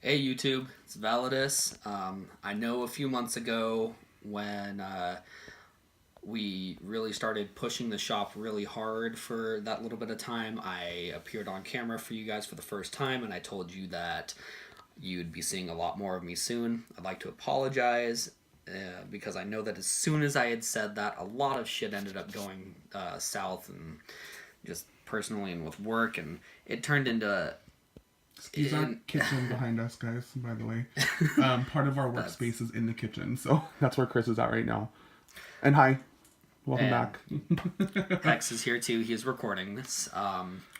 Hey YouTube, it's Validus. I know a few months ago when we really started pushing the shop really hard for that little bit of time, I appeared on camera for you guys for the first time and I told you that you'd be seeing a lot more of me soon. I'd like to apologize because I know that as soon as I had said that, a lot of shit ended up going south and just personally and with work, and it turned into Excuse our kitchen behind us, guys, by the way. Part of our workspace is in the kitchen, so that's where Chris is at right now. And hi, welcome back. Hex is here too. He's recording this.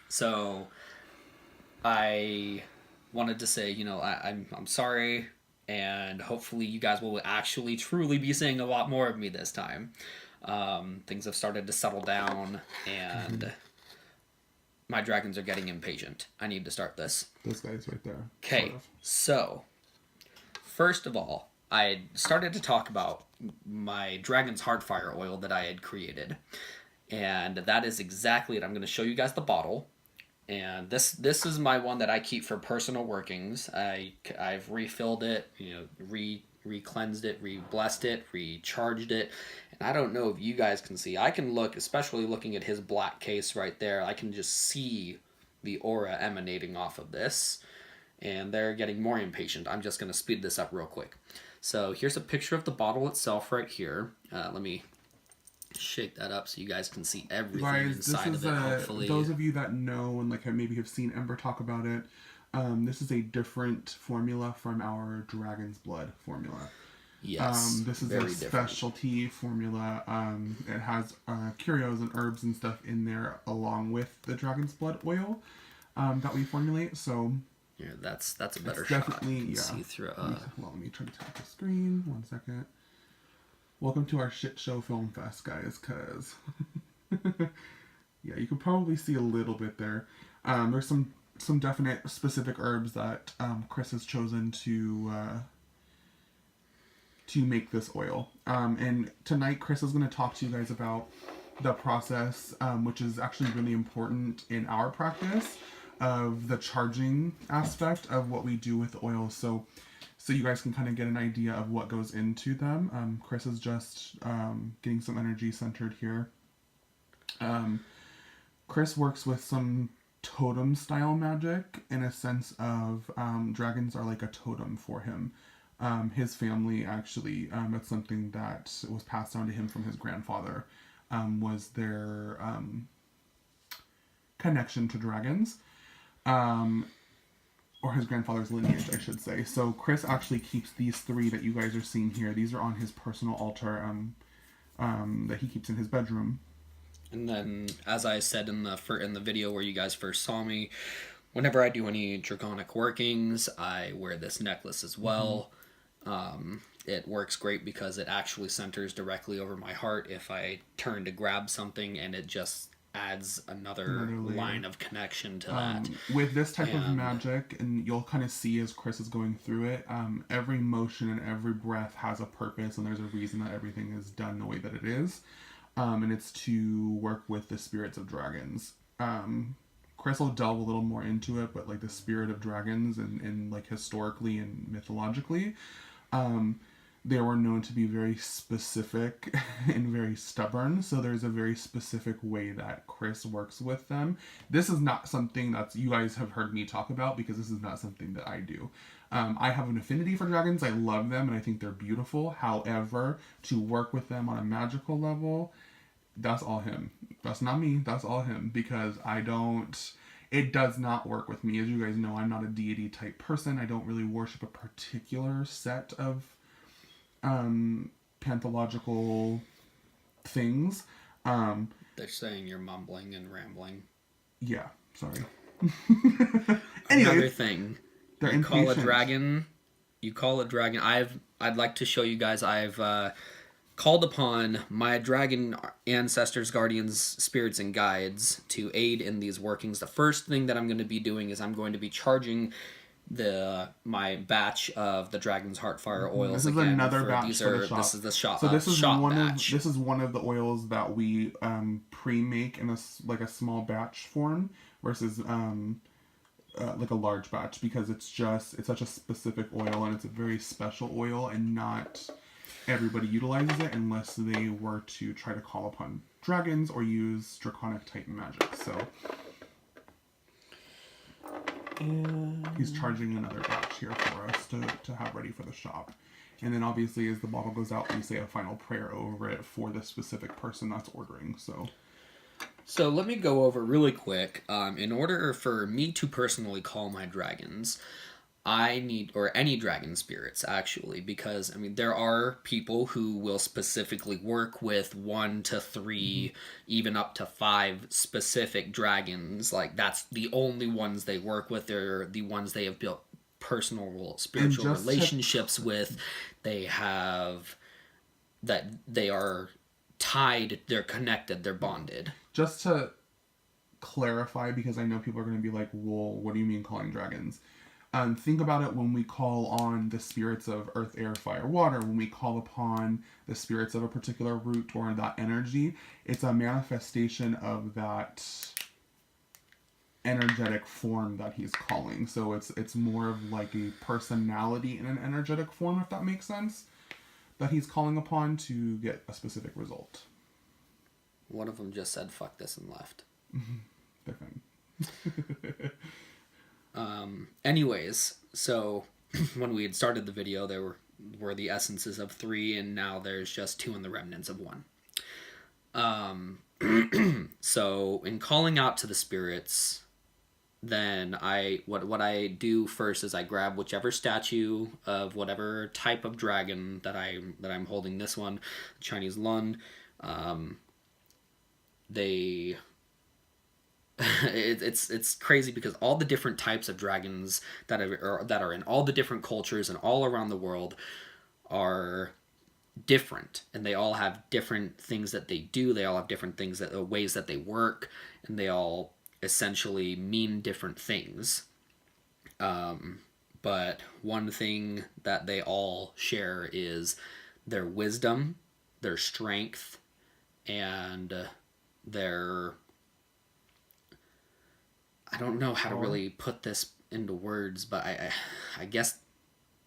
So I wanted to say, I'm sorry, and hopefully you guys will actually truly be seeing a lot more of me this time. Things have started to settle down, and my dragons are getting impatient. I need to start this. Those guys right there. Okay, sort of. So first of all, I started to talk about my Dragon's Heartfire oil that I had created. And that is exactly it. I'm going to show you guys the bottle. And this is my one that I keep for personal workings. I've refilled it, re-cleansed it, re-blessed it, recharged it. And I don't know if you guys can see. I can look, especially looking at his black case right there, I can just see the aura emanating off of this. And they're getting more impatient. I'm just going to speed this up real quick. So here's a picture of the bottle itself right here. Let me shake that up so you guys can see everything inside of it, hopefully. Those of you that know and maybe have seen Ember talk about it, this is a different formula from our Dragon's Blood formula. Yes, this is a specialty formula. It has curios and herbs and stuff in there along with the Dragon's Blood oil that we formulate. So yeah, that's a better shot. Definitely, see through. Let me try to tap the screen. 1 second. Welcome to our shit show film fest, guys. Cause yeah, you can probably see a little bit there. There's some definite specific herbs that Chris has chosen to make this oil. And tonight, Chris is going to talk to you guys about the process, which is actually really important in our practice of the charging aspect of what we do with oil. So you guys can kind of get an idea of what goes into them. Chris is just getting some energy centered here. Chris works with some totem style magic in a sense of dragons are like a totem for him. His family actually, it's something that was passed down to him from his grandfather, was their connection to dragons. Or his grandfather's lineage, I should say. So Chris actually keeps these 3 that you guys are seeing here. These are on his personal altar that he keeps in his bedroom. And then, as I said in the video where you guys first saw me, whenever I do any draconic workings, I wear this necklace as well. Mm-hmm. It works great because it actually centers directly over my heart if I turn to grab something, and it just adds another line of connection to that. With this type of magic, and you'll kind of see as Chris is going through it, every motion and every breath has a purpose, and there's a reason that everything is done the way that it is. And it's to work with the spirits of dragons. Chris will delve a little more into it, but the spirit of dragons and historically and mythologically, they were known to be very specific and very stubborn, so there's a very specific way that Chris works with them. This is not something that you guys have heard me talk about, because this is not something that I do. I have an affinity for dragons. I love them, and I think they're beautiful. However, to work with them on a magical level, that's all him. That's not me. That's all him, because it does not work with me. As you guys know, I'm not a deity type person. I don't really worship a particular set of pathological things. They're saying you're mumbling and rambling. Yeah, sorry. Another thing. You call a dragon. I'd like to show you guys. I've called upon my dragon ancestors, guardians, spirits, and guides to aid in these workings. The first thing that I'm going to be doing is I'm going to be charging my batch of the Dragon's Heartfire oils. This is another batch for the shop. This is the shop. So this is batch. This is one of the oils that we pre-make in a small batch form versus like a large batch, because it's such a specific oil, and it's a very special oil, and not everybody utilizes it unless they were to try to call upon dragons or use draconic type magic. So he's charging another batch here for us to have ready for the shop. And then obviously as the bottle goes out, we say a final prayer over it for the specific person that's ordering. So let me go over really quick. In order for me to personally call my dragons, I need, or any dragon spirits actually, because I mean there are people who will specifically work with 1 to 3, even up to 5 specific dragons. Like that's the only ones they work with. They're the ones they have built personal spiritual relationships with. They have that they are tied, they're connected, they're bonded. Just to clarify, because I know people are going to be like, well, what do you mean calling dragons? Think about it when we call on the spirits of earth, air, fire, water, when we call upon the spirits of a particular root or that energy, it's a manifestation of that energetic form that he's calling. So it's more of like a personality in an energetic form, if that makes sense, that he's calling upon to get a specific result. One of them just said, fuck this, and left. They're fine. Anyways, so when we had started the video, there were the essences of 3, and now there's just 2 and the remnants of 1. So in calling out to the spirits, then what I do first is I grab whichever statue of whatever type of dragon that I'm holding. This one, Chinese Lund. It's crazy because all the different types of dragons that are in all the different cultures and all around the world are different, and they all have different things that they do. They all have different things ways that they work, and they all essentially mean different things. But one thing that they all share is their wisdom, their strength, and their... I don't know how to really put this into words, but I guess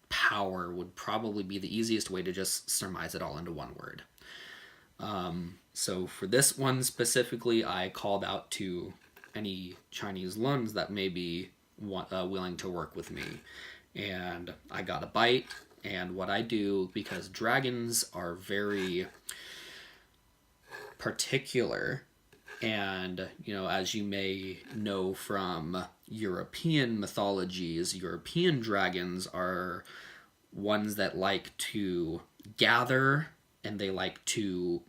power would probably be the easiest way to just surmise it all into one word. So for this one specifically, I called out to any Chinese Lunds that may be willing to work with me. And I got a bite, and what I do, because dragons are very particular, and, you know, as you may know from European mythologies, European dragons are ones that like to gather, and they like to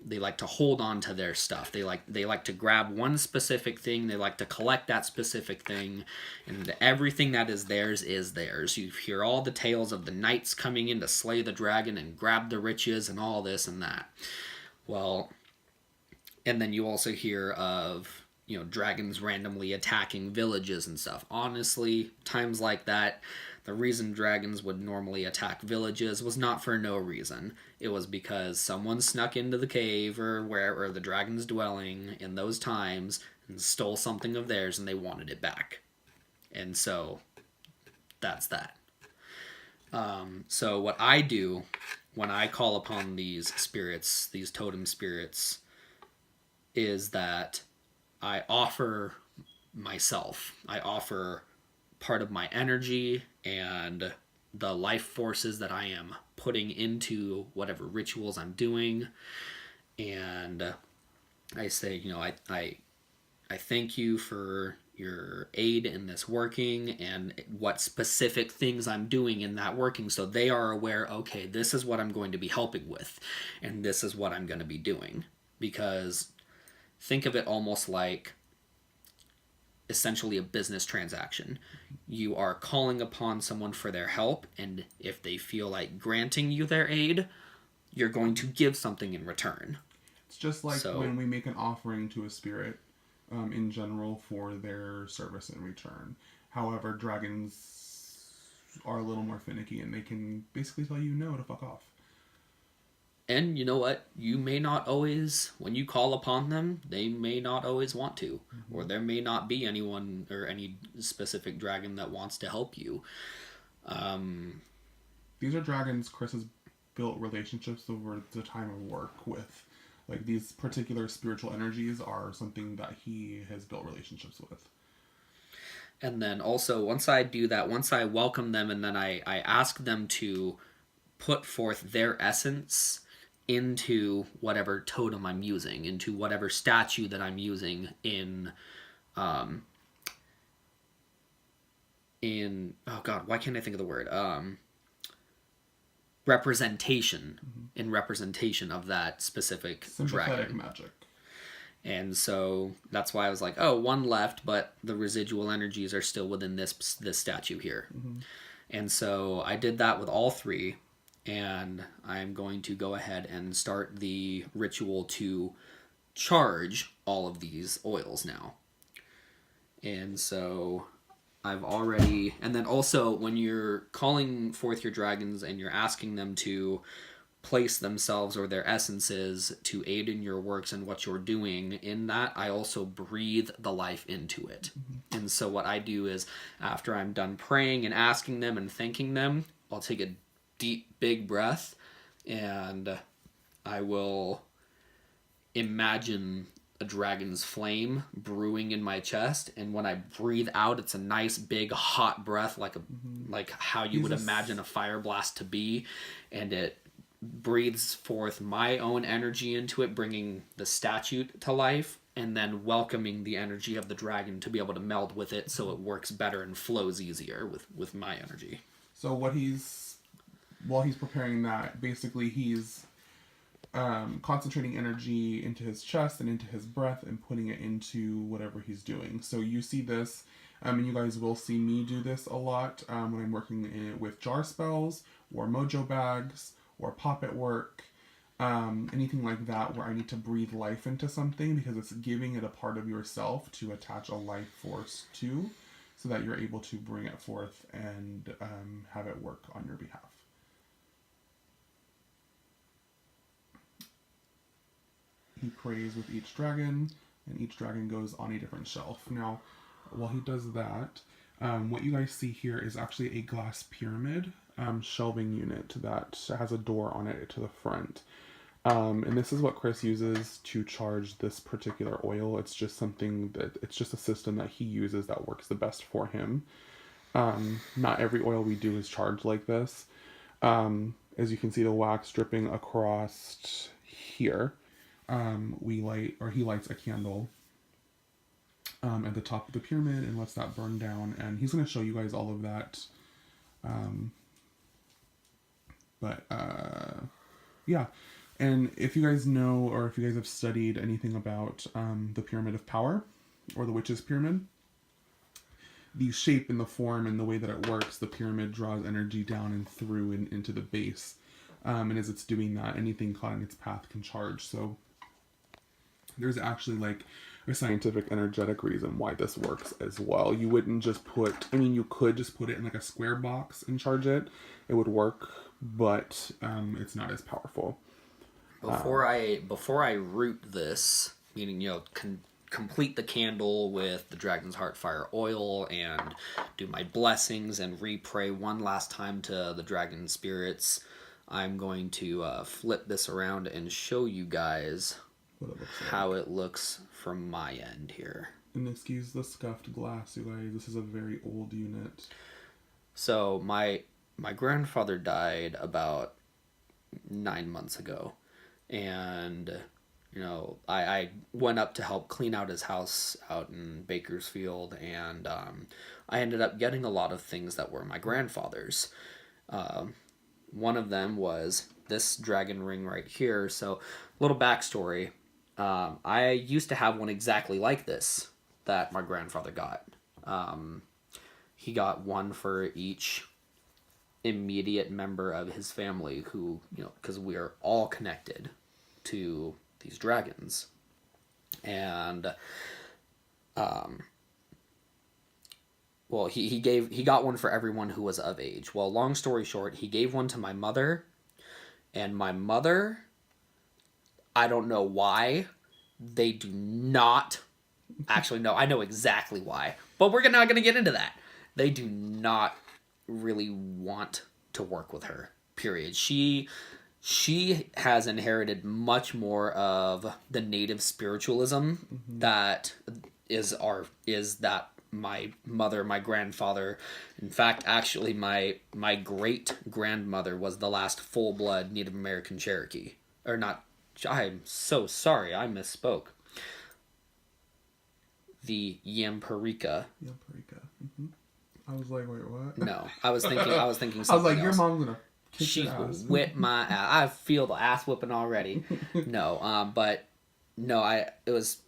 hold on to their stuff. They like to grab one specific thing, they like to collect that specific thing, and everything that is theirs is theirs. You hear all the tales of the knights coming in to slay the dragon and grab the riches and all this and that. Well, and then you also hear of, you know, dragons randomly attacking villages and stuff. Honestly, times like that, the reason dragons would normally attack villages was not for no reason. It was because someone snuck into the cave or wherever the dragon's dwelling in those times and stole something of theirs, and they wanted it back. And so that's that. So what I do when I call upon these spirits, these totem spirits, is that I offer myself. I offer part of my energy and the life forces that I am putting into whatever rituals I'm doing. And I say, you know, I thank you for your aid in this working and what specific things I'm doing in that working, so they are aware, okay, this is what I'm going to be helping with, and this is what I'm going to be doing. Because think of it almost like essentially a business transaction. You are calling upon someone for their help, and if they feel like granting you their aid, you're going to give something in return. It's just like when we make an offering to a spirit in general for their service in return. However, dragons are a little more finicky, and they can basically tell you no to fuck off. And you know what? You may not always, when you call upon them, they may not always want to. Or there may not be anyone or any specific dragon that wants to help you. These are dragons Chris has built relationships over the time of work with. Like, these particular spiritual energies are something that he has built relationships with. And then also, once I do that, once I welcome them and then I ask them to put forth their essence into whatever totem I'm using, into whatever statue that I'm using in oh god, why can't I think of the word? Representation, in representation of that specific Sympathetic dragon. magic. And so that's why I was like, oh, one left, but the residual energies are still within this statue here. And so I did that with all three, and I'm going to go ahead and start the ritual to charge all of these oils now. And so I've already, and then also when you're calling forth your dragons and you're asking them to place themselves or their essences to aid in your works and what you're doing, in that I also breathe the life into it. And so what I do is, after I'm done praying and asking them and thanking them, I'll take a deep big breath and I will imagine a dragon's flame brewing in my chest, and when I breathe out, it's a nice big hot breath, like how you would imagine a fire blast to be, and it breathes forth my own energy into it, bringing the statue to life, and then welcoming the energy of the dragon to be able to meld with it, so it works better and flows easier with my energy. So while he's preparing that, basically he's concentrating energy into his chest and into his breath and putting it into whatever he's doing. So you see this, and you guys will see me do this a lot when I'm working with jar spells or mojo bags or puppet work, anything like that where I need to breathe life into something, because it's giving it a part of yourself to attach a life force to, so that you're able to bring it forth and have it work on your behalf. He prays with each dragon, and each dragon goes on a different shelf. Now, while he does that, what you guys see here is actually a glass pyramid shelving unit that has a door on it to the front. And this is what Chris uses to charge this particular oil. It's just a system that he uses that works the best for him. Not every oil we do is charged like this. As you can see, the wax dripping across here. He lights a candle at the top of the pyramid and lets that burn down, and he's going to show you guys all of that. Yeah, and if you guys know, or if you guys have studied anything about the Pyramid of Power or the Witch's Pyramid, the shape and the form and the way that it works, the pyramid draws energy down and through and into the base, and as it's doing that, anything caught in its path can charge. So there's actually like a scientific energetic reason why this works as well. You wouldn't just you could just put it in like a square box and charge it. It would work, but it's not as powerful. Before I root this, meaning, complete the candle with the Dragon's Heartfire oil and do my blessings and re-pray one last time to the dragon spirits, I'm going to flip this around and show you guys how it looks from my end here. And excuse the scuffed glass, you guys. This is a very old unit. So my grandfather died about 9 months ago, and I went up to help clean out his house out in Bakersfield, and I ended up getting a lot of things that were my grandfather's. One of them was this dragon ring right here. So, little backstory. I used to have one exactly like this that my grandfather got. He got one for each immediate member of his family who, because we are all connected to these dragons. And, he got one for everyone who was of age. Well, long story short, he gave one to my mother, and my mother I don't know why. They do not. Actually, no, I know exactly why. But we're not going to get into that. They do not really want to work with her. Period. She has inherited much more of the native spiritualism that is that my mother, my grandfather, in fact, actually my great grandmother was the last full blood Native American Cherokee. Or not. I'm so sorry, I misspoke. The Yamparika. Yamparika. I was like, wait, what? No, I was thinking something I was like, else. your mom's gonna kick She your ass. whipped my ass. I feel the ass whipping already. No, but no, it was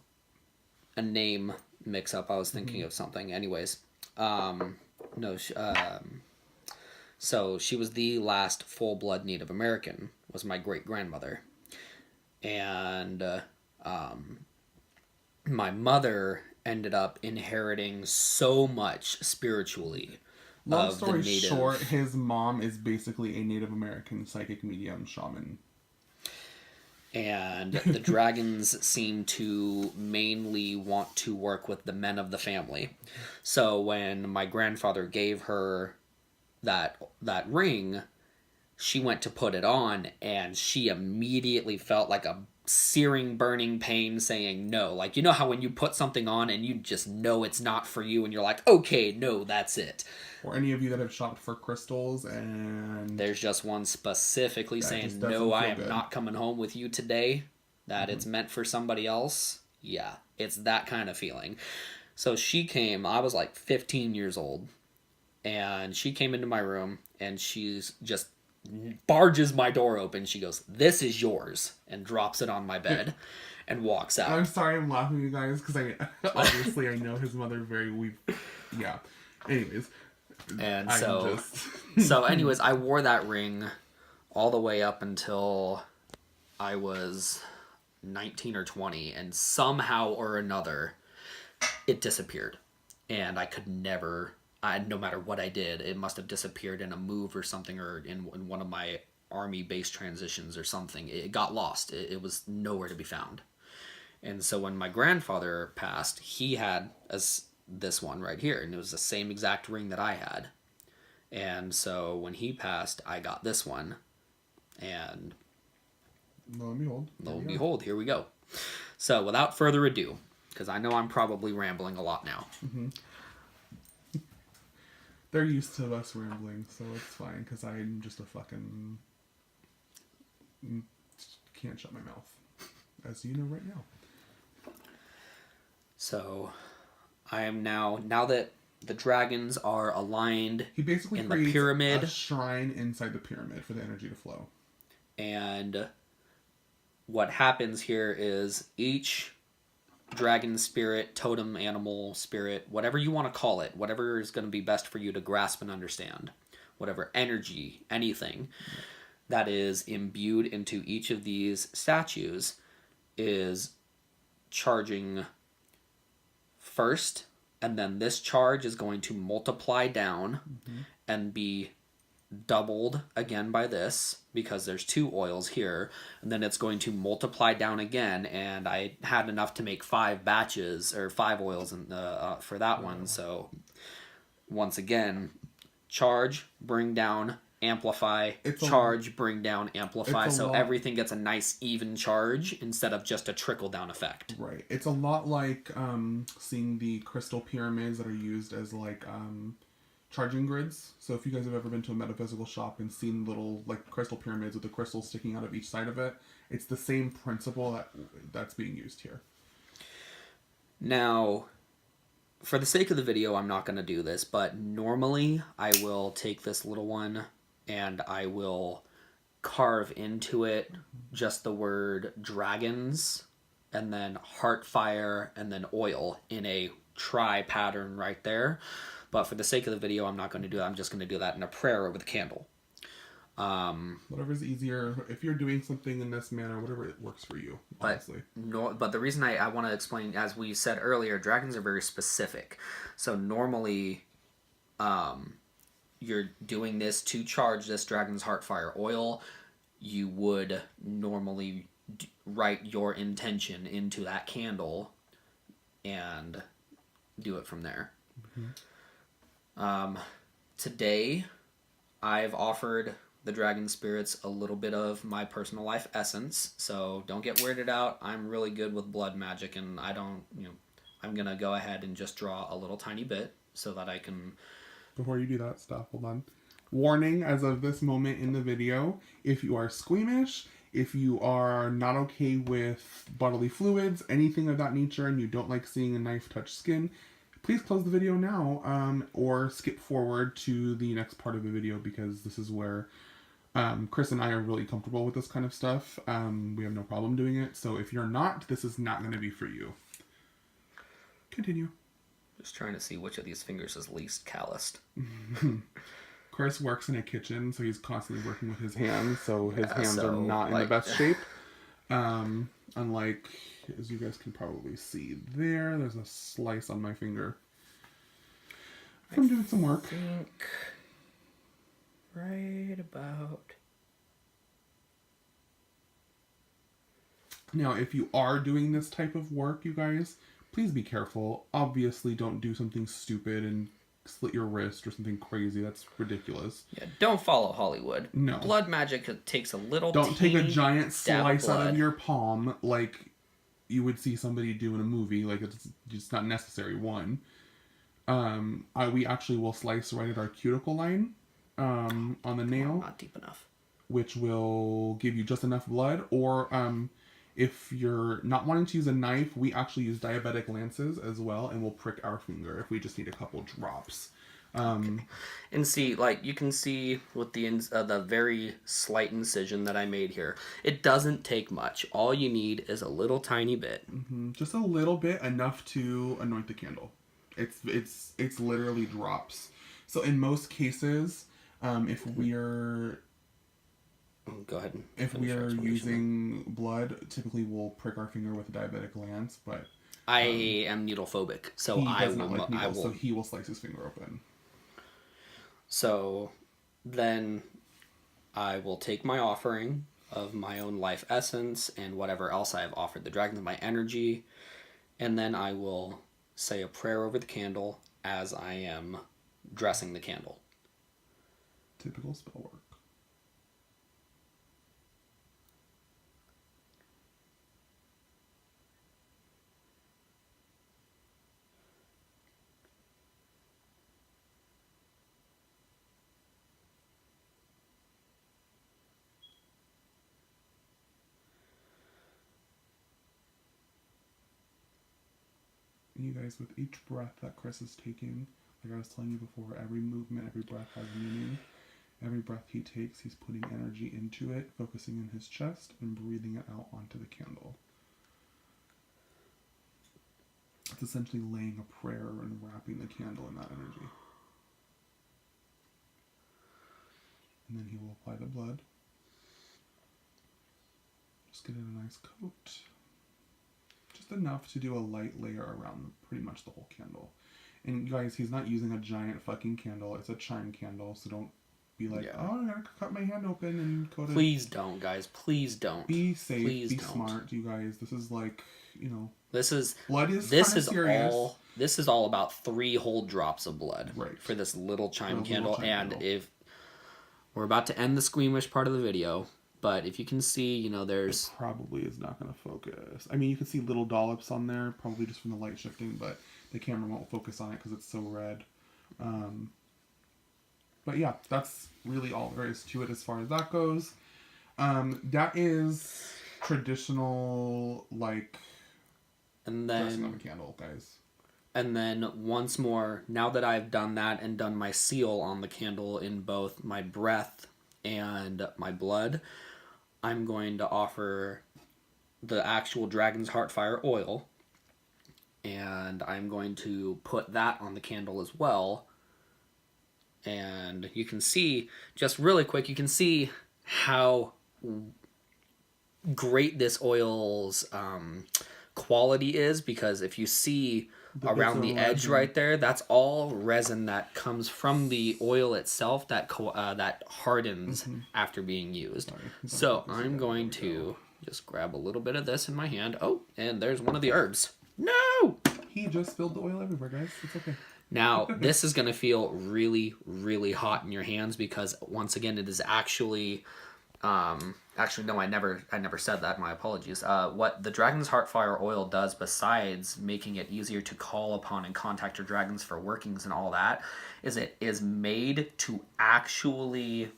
a name mix up. I was thinking of something. Anyways, no, so she was the last full blood Native American. Was my great grandmother, and my mother ended up inheriting so much spiritually. Long story short, his mom is basically a Native American psychic medium shaman. And the dragons seem to mainly want to work with the men of the family. So when my grandfather gave her that ring, she went to put it on, and she immediately felt like a searing, burning pain saying no. Like, you know how when you put something on and you just know it's not for you, and you're like, okay, no, that's it. Or any of you that have shopped for crystals and... There's just one specifically saying, no, I am not coming home with you today. That it's meant for somebody else. Yeah, it's that kind of feeling. So she came, I was like 15 years old. And she came into my room, and she's just barges my door open. She goes, "This is yours," and drops it on my bed and walks out. I'm sorry I'm laughing, you guys, because obviously I know his mother yeah. Anyways. And so anyways, I wore that ring all the way up until I was 19 or 20, and somehow or another it disappeared. And I could never... no matter what I did, it must have disappeared in a move or something, or in one of my army base transitions or something. It got lost. It was nowhere to be found. And so when my grandfather passed, he had this one right here, and it was the same exact ring that I had. And so when he passed, I got this one, and lo and behold, here we go. So without further ado, because I know I'm probably rambling a lot now. They're used to us rambling, so it's fine, because I'm just a fucking... can't shut my mouth, as you know right now. So, I am now that the dragons are aligned he basically in creates the pyramid, a shrine inside the pyramid for the energy to flow. And what happens here is each dragon spirit, totem animal spirit, whatever you want to call it, whatever is going to be best for you to grasp and understand, whatever energy, anything that is imbued into each of these statues is charging first, and then this charge is going to multiply down and be doubled again by this, because there's 2 oils here, and then it's going to multiply down again, and I had enough to make 5 batches, or 5 oils for that one. So once again, charge, bring down, amplify, charge, bring down, amplify, so everything gets a nice even charge instead of just a trickle down effect. Right. It's a lot like seeing the crystal pyramids that are used as like charging grids. So if you guys have ever been to a metaphysical shop and seen little like crystal pyramids with the crystals sticking out of each side of it, it's the same principle that's being used here. Now, for the sake of the video, I'm not going to do this, but normally I will take this little one and I will carve into it just the word dragons, and then Heartfire, and then oil in a tri pattern right there. But for the sake of the video, I'm not going to do that. I'm just going to do that in a prayer over the candle. Whatever's easier. If you're doing something in this manner, whatever it works for you, honestly. But the reason I want to explain, as we said earlier, dragons are very specific. So normally, you're doing this to charge this dragon's Heartfire oil. You would normally write your intention into that candle and do it from there. Today, I've offered the dragon spirits a little bit of my personal life essence, so don't get weirded out. I'm really good with blood magic, and I don't, I'm gonna go ahead and just draw a little tiny bit so that I can... Before you do that stuff, hold on. Warning, as of this moment in the video, if you are squeamish, if you are not okay with bodily fluids, anything of that nature, and you don't like seeing a knife touch skin, please close the video now, or skip forward to the next part of the video, because this is where Chris and I are really comfortable with this kind of stuff. We have no problem doing it, so if you're not, this is not going to be for you. Continue. Just trying to see which of these fingers is least calloused. Chris works in a kitchen, so he's constantly working with his hands, so his hands are so, not in the best shape. Unlike, as you guys can probably see there, there's a slice on my finger from doing some work. I think right about... Now, if you are doing this type of work, you guys, please be careful. Obviously, don't do something stupid and slit your wrist or something crazy. That's ridiculous. Yeah, don't follow Hollywood. No. Blood magic takes a little Don't take a giant slice out blood of your palm like you would see somebody do in a movie. Like, it's just not necessary, one. We actually will slice right at our cuticle line on the nail. Not deep enough. Which will give you just enough blood. Or if you're not wanting to use a knife, we actually use diabetic lances as well, and we'll prick our finger if we just need a couple drops. Okay. And see, like, you can see with the very slight incision that I made here, it doesn't take much. All you need is a little tiny bit. Just a little bit, enough to anoint the candle. It's literally drops. So in most cases, if we're... Go ahead. If we are using blood, typically we'll prick our finger with a diabetic lance, but... I am needle phobic, so I will... So he will slice his finger open. So then I will take my offering of my own life essence and whatever else I have offered the dragons, my energy, and then I will say a prayer over the candle as I am dressing the candle. Typical spell work. You guys, with each breath that Chris is taking, like I was telling you before, every movement, every breath has meaning. Every breath he takes, he's putting energy into it, focusing in his chest, and breathing it out onto the candle. It's essentially laying a prayer and wrapping the candle in that energy. And then he will apply the blood. Just get it a nice coat. Just enough to do a light layer around pretty much the whole candle. And guys, he's not using a giant fucking candle. It's a chime candle, so don't be like, oh, I gotta cut my hand open and coat it. Please don't, guys. Please don't. Be safe. Please be don't. smart, you guys. This is like, This is blood is serious. This is all about 3 whole drops of blood for this little chime candle. If we're about to end the squeamish part of the video, but if you can see, there's... It probably is not going to focus. I mean, you can see little dollops on there, probably just from the light shifting, but the camera won't focus on it because it's so red. But yeah, that's really all there is to it as far as that goes. That is traditional, and then dressing of a candle, guys. And then once more, now that I've done that and done my seal on the candle in both my breath and my blood, I'm going to offer the actual Dragon's Heartfire oil, and I'm going to put that on the candle as well. And you can see, just really quick, you can see how great this oil's quality is, because if you see around the edge right there, that's all resin that comes from the oil itself that hardens after being used. So I'm going to Just grab a little bit of this in my hand. Oh, and there's one of the herbs. No! He just spilled the oil everywhere, guys. It's okay. Now, this is going to feel really, really hot in your hands because, once again, it is actually... actually, no, I never said that. My apologies. What the Dragon's Heartfire oil does, besides making it easier to call upon and contact your dragons for workings and all that, is it is made to actually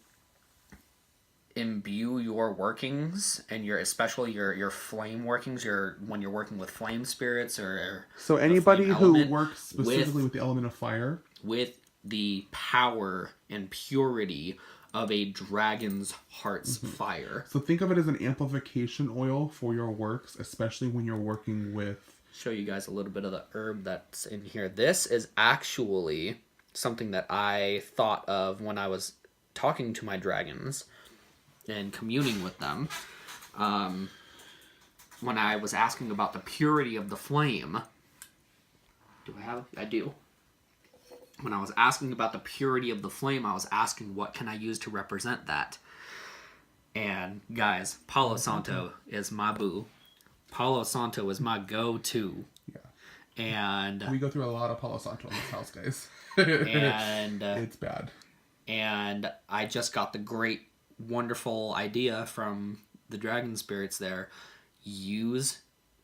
imbue your workings and especially your flame workings, when you're working with flame spirits or so anybody who works specifically with the element of fire, with the power and purity of a dragon's heart's fire. So think of it as an amplification oil for your works, especially when you're working with... Show you guys a little bit of the herb that's in here. This is actually something that I thought of when I was talking to my dragons and communing with them. When I was asking about the purity of the flame. Do I have? I do. When I was asking about the purity of the flame, I was asking what can I use to represent that. And guys, Palo Santo is my boo. Palo Santo is my go-to. Yeah. And we go through a lot of Palo Santo in this house, guys. And it's bad. And I just got the great, wonderful idea from the dragon spirits there. Use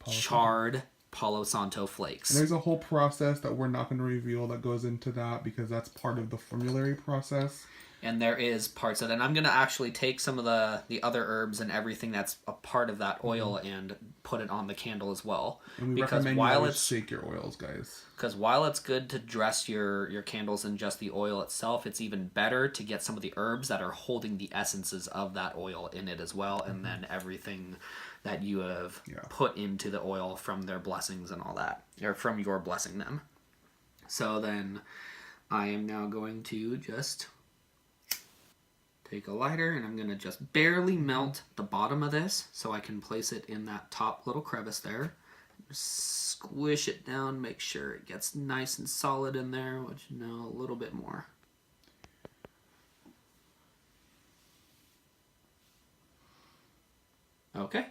charred Palo Santo flakes. And there's a whole process that we're not going to reveal that goes into that because that's part of the formulary process. And there is parts of it. And I'm going to actually take some of the other herbs and everything that's a part of that oil and put it on the candle as well. And we recommend you always shake your oils, guys. Because while it's good to dress your candles in just the oil itself, it's even better to get some of the herbs that are holding the essences of that oil in it as well. And then everything that you have put into the oil from their blessings and all that. Or from your blessing them. So then I am now going to just... take a lighter and I'm going to just barely melt the bottom of this so I can place it in that top little crevice there. Just squish it down, make sure it gets nice and solid in there, which, no, a little bit more. Okay.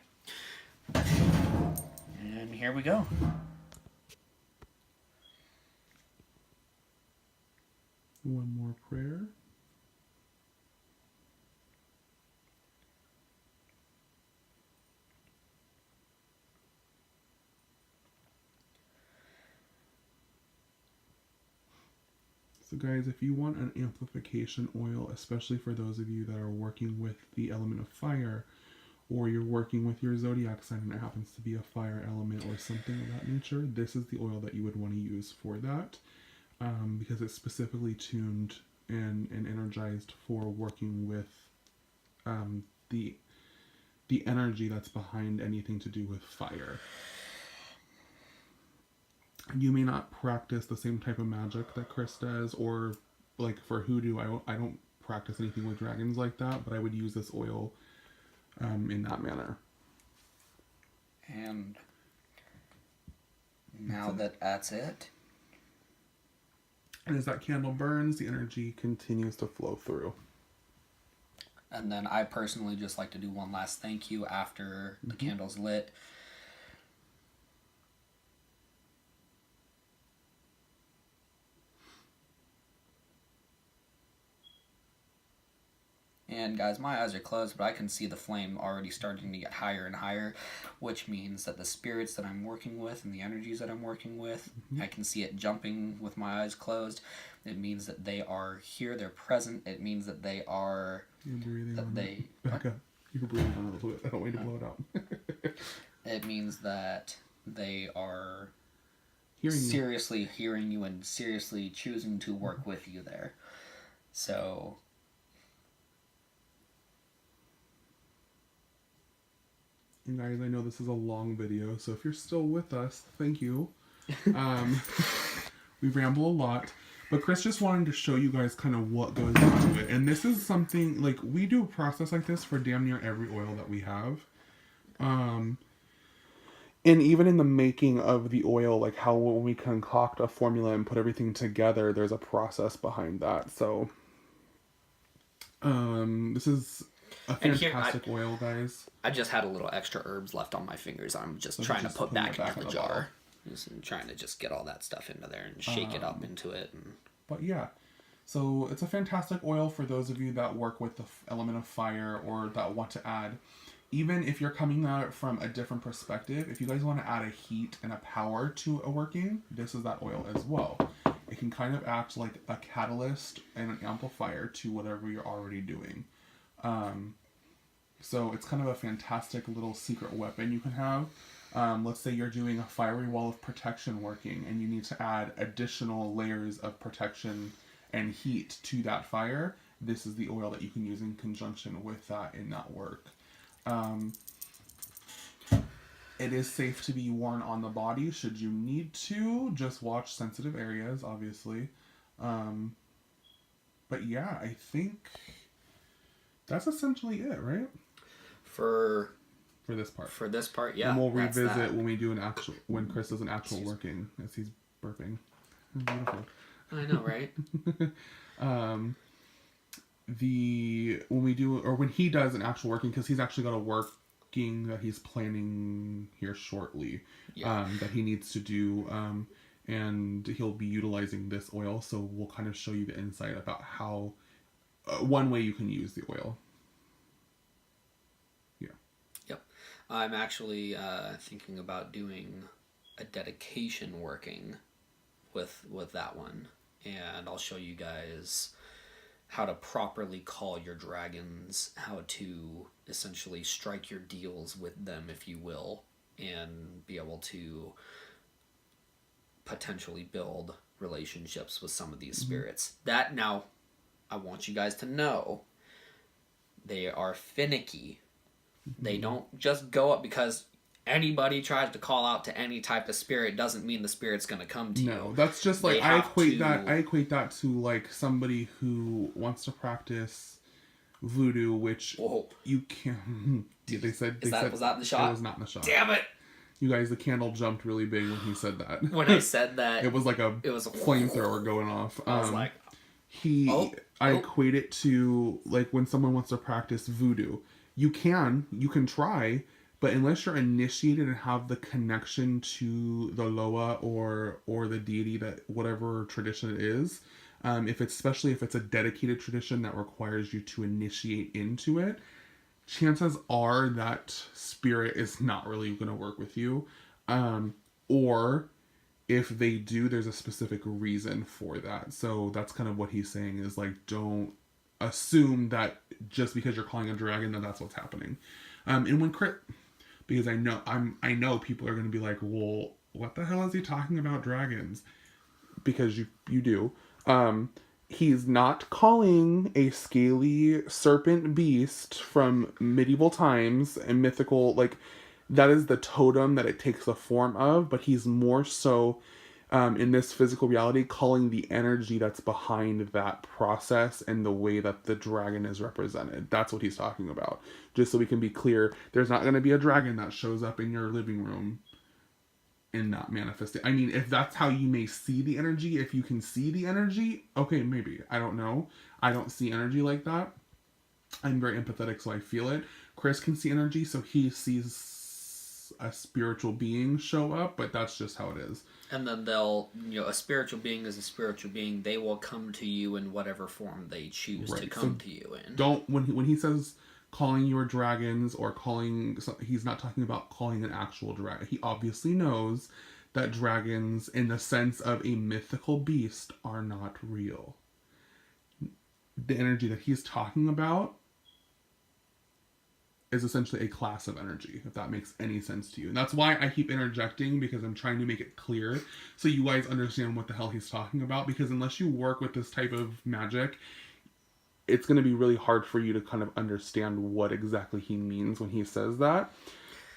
And here we go. One more prayer. So guys, if you want an amplification oil, especially for those of you that are working with the element of fire, or you're working with your zodiac sign and it happens to be a fire element or something of that nature, this is the oil that you would want to use for that, because it's specifically tuned and energized for working with the energy that's behind anything to do with fire. You may not practice the same type of magic that Chris does, or like for hoodoo, I don't practice anything with dragons like that, but I would use this oil in that manner. And now that's it. And as that candle burns, the energy continues to flow through. And then I personally just like to do one last thank you after the candle's lit. And guys, my eyes are closed, but I can see the flame already starting to get higher and higher, which means that the spirits that I'm working with and the energies that I'm working with, I can see it jumping with my eyes closed. It means that they are here, they're present. It means that they are... You're breathing on it. Back up. You can breathe on it a little bit. I don't want you to blow it out. It means that they are Hearing seriously hearing you and seriously choosing to work with you there. So... And guys, I know this is a long video, so if you're still with us, thank you. We ramble a lot, but Chris just wanted to show you guys kind of what goes into it. And this is something, like, we do a process like this for damn near every oil that we have. And even in the making of the oil, like how when we concoct a formula and put everything together, there's a process behind that. So, this is... A fantastic oil, guys. I just had a little extra herbs left on my fingers. I'm just So trying just to put putting back it back into in the the bottle. jar. Just trying to just get all that stuff into there and shake it up into it. But yeah, so it's a fantastic oil for those of you that work with the element of fire or that want to add. Even if you're coming at it from a different perspective, if you guys want to add a heat and a power to a working, this is that oil as well. It can kind of act like a catalyst and an amplifier to whatever you're already doing. So it's kind of a fantastic little secret weapon you can have. Let's say you're doing a fiery wall of protection working and you need to add additional layers of protection and heat to that fire. This is the oil that you can use in conjunction with that in that work. It is safe to be worn on the body should you need to. Just watch sensitive areas, obviously. But yeah, I think that's essentially it, right? For this part. For this part, yeah. And we'll revisit when we do when Chris does an actual working, as he's burping. Beautiful. I know, right? When he does an actual working, because he's actually got a working that he's planning here shortly, that he needs to do, and he'll be utilizing this oil. So we'll kind of show you the insight about how one way you can use the oil. Yeah. Yep. I'm actually thinking about doing a dedication working with that one, and I'll show you guys how to properly call your dragons, how to essentially strike your deals with them, if you will, and be able to potentially build relationships with some of these spirits. That, now, I want you guys to know, they are finicky. They don't just go up because anybody tries to call out to any type of spirit doesn't mean the spirit's going to come to you. No, that's just like I equate that to like somebody who wants to practice voodoo, which you can. Yeah, was that in the shot? It was not in the shot. Damn it! You guys, the candle jumped really big when he said that. When I said that, it was like a flamethrower going off. I was like, I equate it to like when someone wants to practice voodoo. You can try. But unless you're initiated and have the connection to the Loa or the deity, that whatever tradition it is, especially if it's a dedicated tradition that requires you to initiate into it, chances are that spirit is not really going to work with you. Or if they do, there's a specific reason for that. So that's kind of what he's saying is like, don't assume that just because you're calling a dragon that that's what's happening. And when because I know people are going to be like, well, what the hell is he talking about dragons? Because you do. He's not calling a scaly serpent beast from medieval times and mythical, like, that is the totem that it takes the form of, but he's more so, in this physical reality, calling the energy that's behind that process and the way that the dragon is represented. That's what he's talking about. Just so we can be clear, there's not going to be a dragon that shows up in your living room and not manifesting. I mean, if that's how you may see the energy, if you can see the energy, okay, maybe. I don't know. I don't see energy like that. I'm very empathetic, so I feel it. Chris can see energy, so he sees a spiritual being show up, but that's just how it is. And then a spiritual being is a spiritual being. They will come to you in whatever form they choose to come to you in. When he says calling your dragons or he's not talking about calling an actual dragon. He obviously knows that dragons, in the sense of a mythical beast, are not real. The energy that he's talking about is essentially a class of energy, if that makes any sense to you. And that's why I keep interjecting, because I'm trying to make it clear so you guys understand what the hell he's talking about, because unless you work with this type of magic, it's going to be really hard for you to kind of understand what exactly he means when he says that.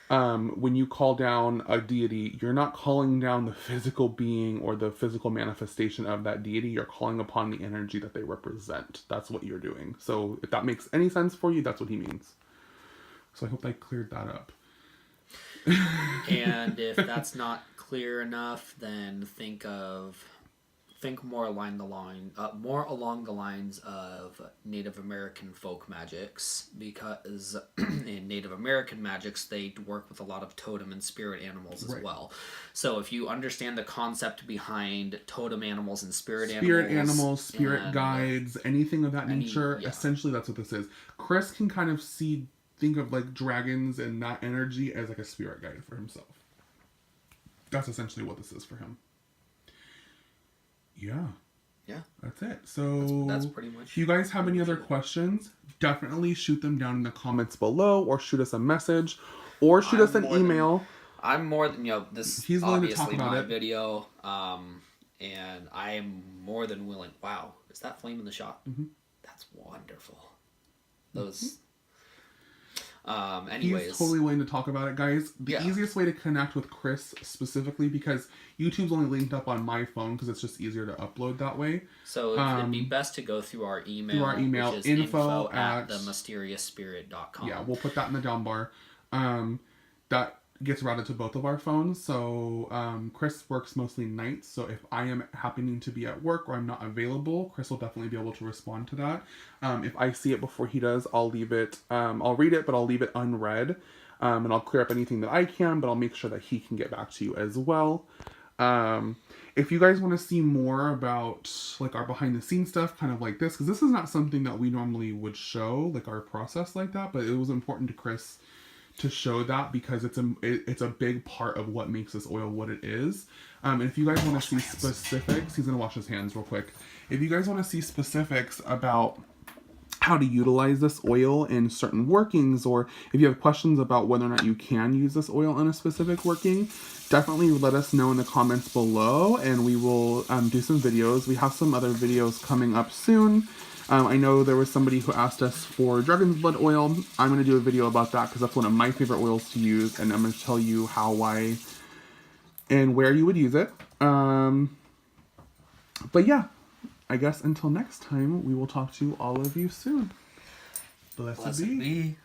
When you call down a deity, you're not calling down the physical being or the physical manifestation of that deity. You're calling upon the energy that they represent. That's what you're doing. So if that makes any sense for you, that's what he means. So I hope I cleared that up. And if that's not clear enough, then think of think more more along the lines of Native American folk magics, because in Native American magics they work with a lot of totem and spirit animals as well. So if you understand the concept behind totem animals and spirit animals, spirit guides, anything of that nature, essentially that's what this is. Chris can kind of think of like dragons and that energy as like a spirit guide for himself. That's essentially what this is for him. Yeah. That's it. So that's pretty much. If you guys have any other questions, definitely shoot them down in the comments below, or shoot us a message, or shoot us an email. I'm more than, this He's willing to talk about my it. video, and I am more than willing. Wow, is that flame in the shot? Mm-hmm. That's wonderful. Those. Anyways, he's totally willing to talk about it, guys. The easiest way to connect with Chris specifically, because YouTube's only linked up on my phone because it's just easier to upload that way. So it'd be best to go through our email. Which is info@themysteriousspirit.com. Yeah, we'll put that in the down bar. That gets routed to both of our phones. So Chris works mostly nights, so if I am happening to be at work or I'm not available, Chris will definitely be able to respond to that. If I see it before he does, I'll leave it, I'll read it, but I'll leave it unread, and I'll clear up anything that I can, but I'll make sure that he can get back to you as well. If you guys want to see more about like our behind the scenes stuff, kind of like this, because this is not something that we normally would show, like our process like that, but it was important to Chris to show that because it's a big part of what makes this oil what it is. And if you guys want to see specifics, he's gonna wash his hands real quick. If you guys want to see specifics about how to utilize this oil in certain workings, or if you have questions about whether or not you can use this oil in a specific working, definitely let us know in the comments below, and we will do some videos. We have some other videos coming up soon. I know there was somebody who asked us for dragon's blood oil. I'm going to do a video about that because that's one of my favorite oils to use, and I'm going to tell you how, why, and where you would use it. But yeah, I guess until next time, we will talk to all of you soon. Blessed be.